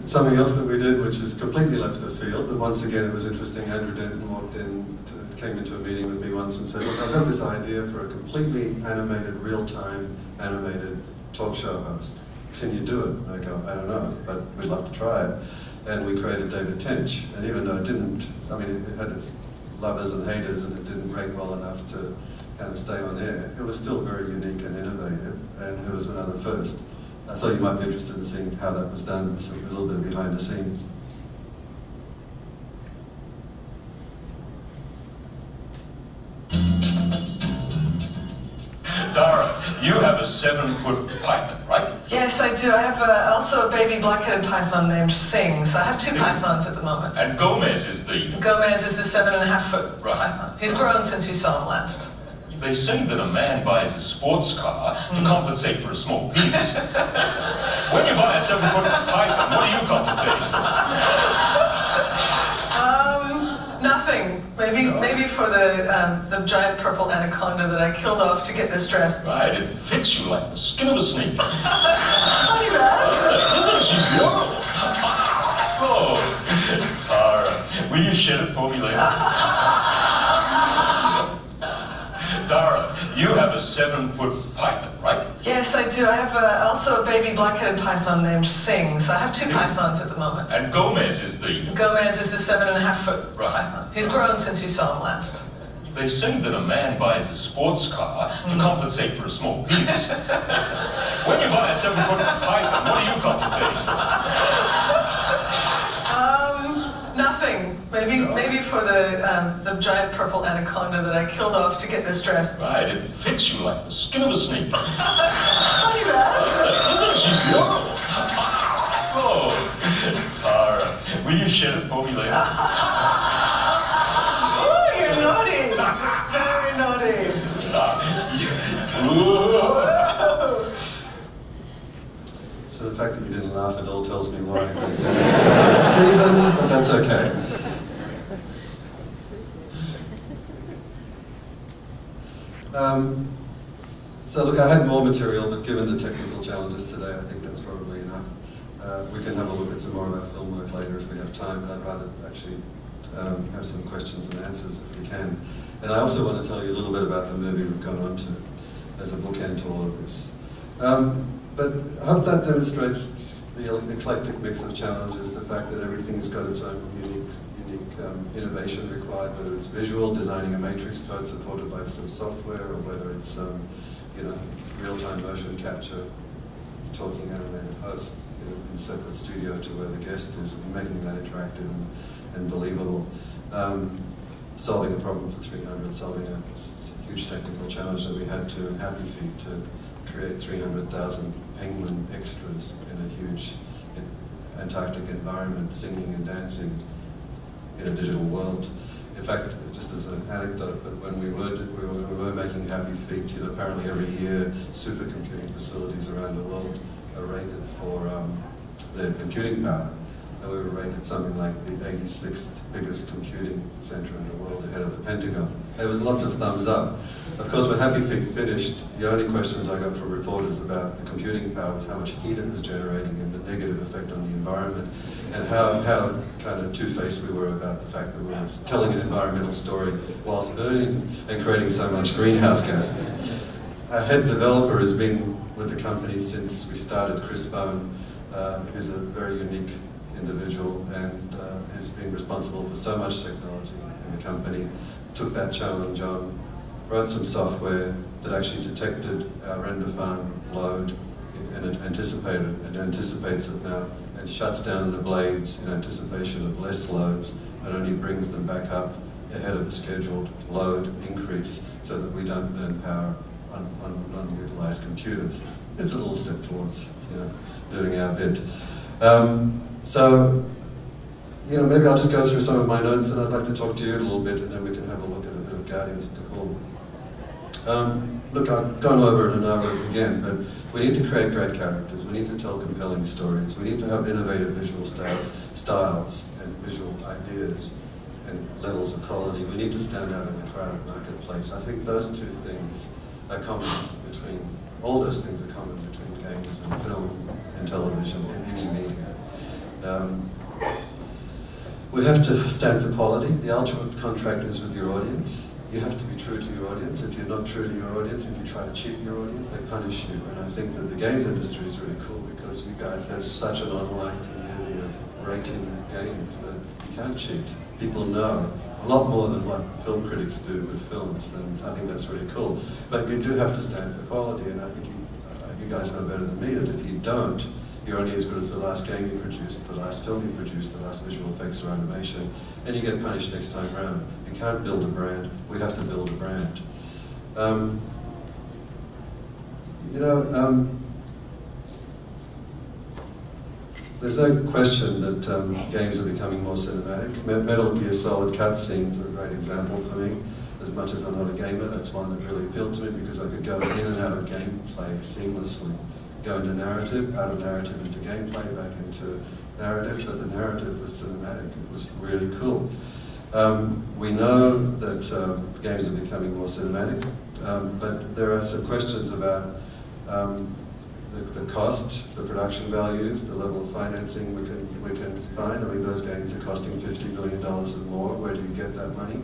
something else that we did, which is completely left the field, but once again it was interesting. Andrew Denton came into a meeting with me once and said, look, I've got this idea for a completely animated, real-time animated talk show host. Can you do it? And I go, I don't know, but we'd love to try it. And we created David Tench, and even though it didn't, I mean, it had its lovers and haters, and it didn't rank well enough to kind of stay on air, it was still very unique and innovative, and it was another first. I thought you might be interested in seeing how that was done, so a little bit behind the scenes. Zareh, you have a 7-foot python, right? Yes, I do. I have also a baby black-headed python named Things. I have 2 pythons at the moment. And Gomez is the... Gomez is the 7.5-foot python. He's grown since you saw him last. They say that a man buys a sports car to compensate for a small penis. When you buy a 7-foot python, what do you compensate for? Nothing. Maybe for the giant purple anaconda that I killed off to get this dress. Right, it fits you like the skin of a snake. Funny that. Isn't she beautiful? Oh, Tara, will you shed it for me later? Zareh, you have a 7-foot python, right? Yes, I do. I have also a baby black-headed python named Things. I have 2 pythons at the moment. And Gomez is the... Gomez is the 7.5-foot python. He's grown since you saw him last. They say that a man buys a sports car to compensate for a small penis. When you buy a 7-foot python, what do you compensate for? Nothing. Maybe for the giant purple anaconda that I killed off to get this dress. Right, it fits you like the skin of a snake. Funny that. Isn't she beautiful? Oh, Tara, will you shed it for me later? Oh, you're naughty. Very naughty. So the fact that you didn't laugh at all tells me why you didn't this season, but that's okay. So look, I had more material, but given the technical challenges today, I think that's probably enough. We can have a look at some more of our film work later if we have time, but I'd rather actually have some questions and answers if we can. And I also want to tell you a little bit about the movie we've gone on to as a bookend to all of this. But I hope that demonstrates the eclectic mix of challenges, the fact that everything's got its own unique innovation required, whether it's visual, designing a matrix code supported by some software, or whether it's real-time motion capture, talking animated host in a separate studio to where the guest is, and making that interactive and believable. Solving a problem for 300, solving a huge technical challenge that we had to in Happy Feet to create 300,000 penguin extras in a huge Antarctic environment, singing and dancing in a digital world. In fact, just as an anecdote, but when we were making Happy Feet, apparently every year supercomputing facilities around the world are rated for their computing power. And we were rated something like the 86th biggest computing center in the world, ahead of the Pentagon. There was lots of thumbs up. Of course, when Happy Feet finished, the only questions I got from reporters about the computing power was how much heat it was generating and the negative effect on the environment, and how kind of two-faced we were about the fact that we were telling an environmental story whilst burning and creating so much greenhouse gases. Our head developer has been with the company since we started. Chris Bone is a very unique individual and has been responsible for so much technology in the company. Took that challenge on, wrote some software that actually detected our render farm load and it anticipates it now, and shuts down the blades in anticipation of less loads and only brings them back up ahead of the scheduled load increase so that we don't burn power on unutilized computers. It's a little step towards doing our bit. So, maybe I'll just go through some of my notes, and I'd like to talk to you a little bit, and then we can have a look at a bit of Guardians of the Call. Look, I've gone over it and over it again, but we need to create great characters. We need to tell compelling stories. We need to have innovative visual styles and visual ideas and levels of quality. We need to stand out in the crowded marketplace. I think those two things are common between, all those things are common between games and film and television and any media. We have to stand for quality. The ultimate contract is with your audience. You have to be true to your audience. If you're not true to your audience, if you try to cheat your audience, they punish you. And I think that the games industry is really cool because you guys have such an online community of rating games that you can't cheat. People know a lot more than what film critics do with films, and I think that's really cool. But you do have to stand for quality, and I think you guys know better than me that if you don't, you're only as good as the last game you produced, the last film you produced, the last visual effects or animation, and you get punished next time round. You can't build a brand, we have to build a brand. There's no question that games are becoming more cinematic. Metal Gear Solid cutscenes are a great example for me. As much as I'm not a gamer, that's one that really appealed to me because I could go in and out of gameplay seamlessly. Go into narrative, out of narrative into gameplay, back into narrative, but the narrative was cinematic. It was really cool. We know that games are becoming more cinematic, but there are some questions about the cost, the production values, the level of financing we can find. I mean, those games are costing $50 million and more. Where do you get that money?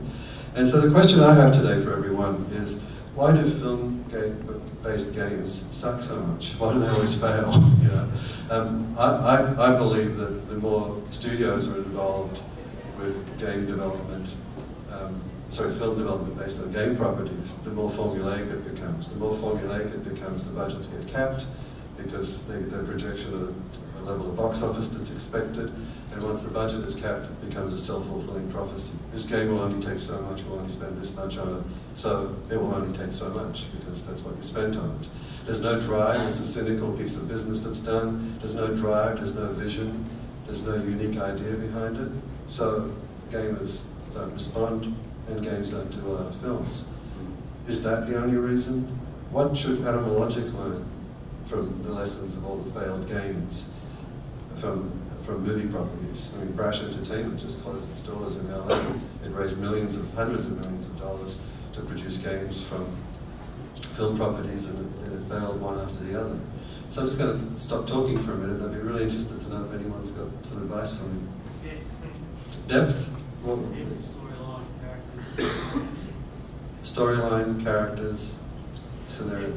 And so the question I have today for everyone is, why do film-based games suck so much? Why do they always fail? You know? I believe that the more studios are involved with game development, film development based on game properties, the more formulaic it becomes. The more formulaic it becomes, the budgets get capped because the projection of the level of box office that's expected, and once the budget is capped, it becomes a self-fulfilling prophecy. This game will only take so much, we'll only spend this much on it, so it will only take so much, because that's what you spent on it. There's no drive, it's a cynical piece of business that's done. There's no drive, there's no vision, there's no unique idea behind it. So gamers don't respond, and games don't do a lot of films. Is that the only reason? What should Animal Logic learn from the lessons of all the failed games, from movie properties? I mean, Brash Entertainment just closed its doors in LA. It raised hundreds of millions of dollars to produce games from film properties, and it failed one after the other. So I'm just going to stop talking for a minute. I'd be really interested to know if anyone's got some advice for me. Depth? Well, storyline, characters, scenario.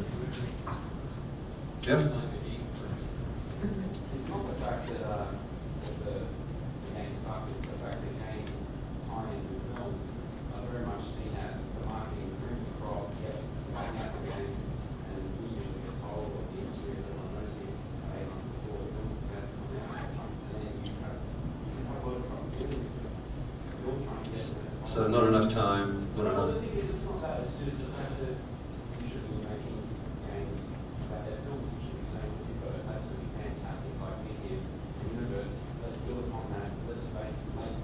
Yeah? It's not the fact that the games suck, it's the fact that games tie in with films are very much seen as the marketing improvement crop, playing out the game, and we usually get told what the engineers are noticing 8 months before the film's about to come out, and then you have a lot of trouble dealing with it. You're trying to get it. So not enough time, not enough. The thing is, it's not that, it's just the fact that you should be making games about their films. You should be saying that you've got an absolutely fantastic idea, universe. Let's build upon that. Let's make a game,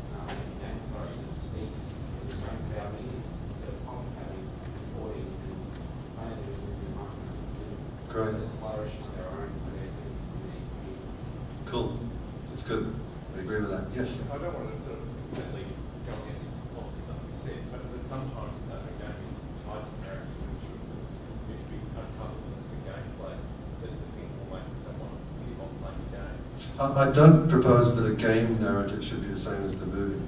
that speaks to the strengths of our mediums instead of complicating, avoiding, and planning with your market. Great. Let's flourish on their own. Cool. That's good. I agree with that. Yes? I don't want to sort of completely go against lots of stuff you said, but sometimes a game is tied to narrative and should be uncovered with the gameplay. That's the thing for making someone keep on playing the game. I don't propose that a game narrative should be the same as the movie.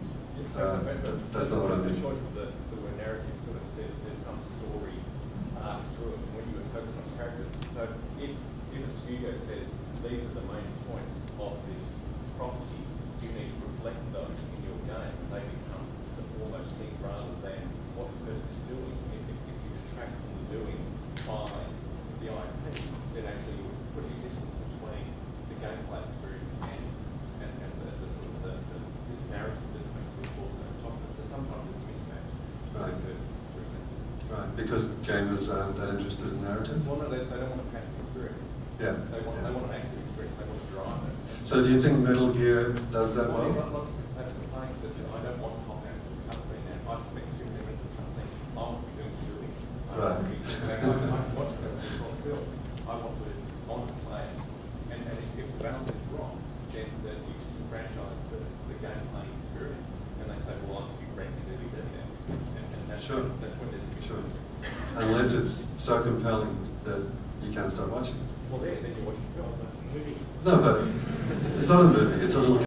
But that's not what I mean. The choice of the word narrative sort of says there's some story through it when you focus on characters. So if a studio says these are the main points of this property, you need to reflect those in your game. They become the foremost thing rather than what the person is doing. If you detract from the doing by the IP, then actually you would put a distance between the gameplay experience and the sort of this narrative that makes it falls on top of it. So sometimes it's a mismatch. Right. Because gamers aren't that interested in narrative? Well, no, they don't want a passive experience. Yeah. They want an active experience. They want to drive it. So do you think Metal Gear does that well? I don't want to hop out of the cutscene now. I spent 15 minutes of cutscene. I want to be doing the doing. I want to be watching it on film. I want to on the play. And if the balance is wrong, then you franchise the gameplay experience. And they say, well, I think you're ranking to do that now. And that's Sure. That's when there's a Sure. Unless it's so compelling that you can't stop watching. Well, then you're watching film. That's a movie. No, but it's not a movie. It's a little